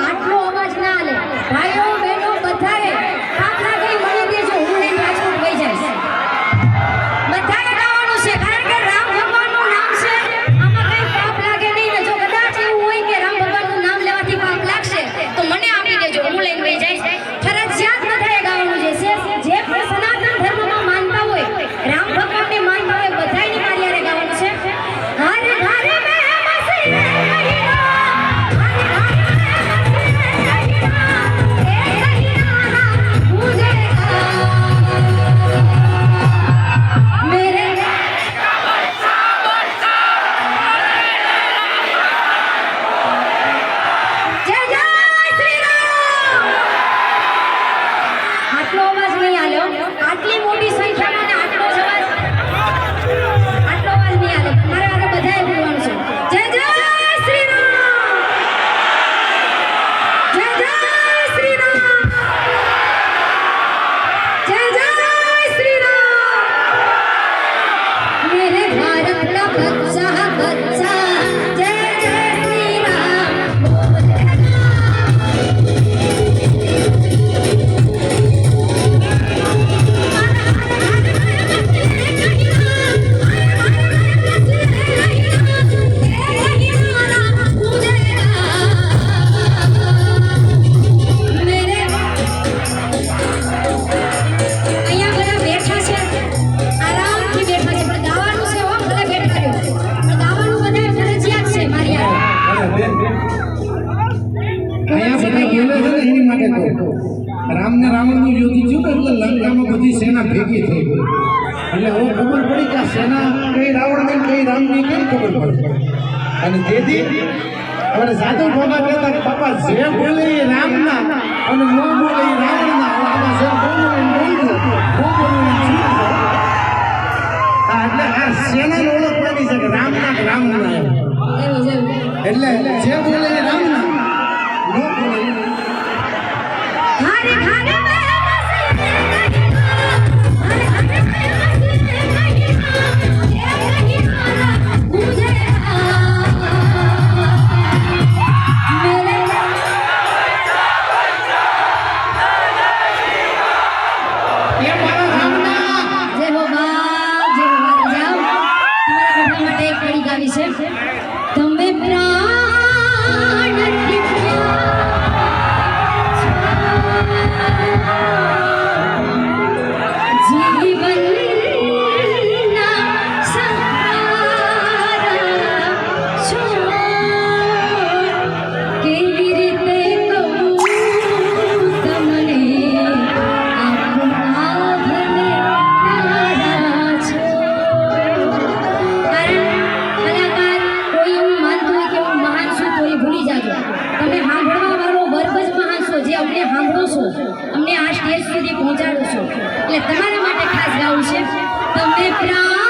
આટલો અવાજ ના આલે ભાઈઓ બહેનો બધાએ કાફલા ગઈ મને દેજો હું લઈને રાજકોટ વઈ જઈશ બધાએ ગાવાનું છે કારણ કે રામ ભગવાનનું નામ છે આમાં કઈ પાપ લાગે નહીં ને જો કદાચ એવું હોય કે રામ ભગવાનનું નામ લેવાથી પાપ લાગશે તો મને આપી દેજો હું લઈને વઈ જઈશ ફરજિયાત બધાએ ગાવાનું છે જે સનાતન ધર્મમાં માનતા હોય રામ ભગવાનને માનતા હોય બધાયની મારી હારે ગાવાનું છે હર ઘર મે મસી આટલી મોટી સંખ્યામાં આટલો અવાજ નહીં આલે મારે આ બધાએ બોલવાનું છે જય જય શ્રી રામ જય જય શ્રી રામ જય જય શ્રી રામ મેરે ભારતના બચ્ચા બચ્ચા જય જય શ્રી રામ રામ ને રાવણ નું યુદ્ધ થયું એટલે લંકામાં બધી સેના ભેગી થઈ ગઈ એટલે હવે ખબર પડી કે સેના કઈ રાવણ ની કઈ રામ ની કઈ ખબર પડી અને તેથી હવે સાધુ બાબા કહેતા બાપા જે બોલે એ રામ ના અને ન બોલે એ રાવણ ના આમાં જે બોલવું એટલે આ સેના ને ઓળખવાની છે કે રામ ના રામ ના એટલે જે બોલે એ રામ ના ન બોલે हरे घरे में તમે પ્રાણ અમને આ સ્ટેજ સુધી પહોંચાડો છો એટલે તમારા માટે ખાસ ગાવું છે તમે પ્રાણ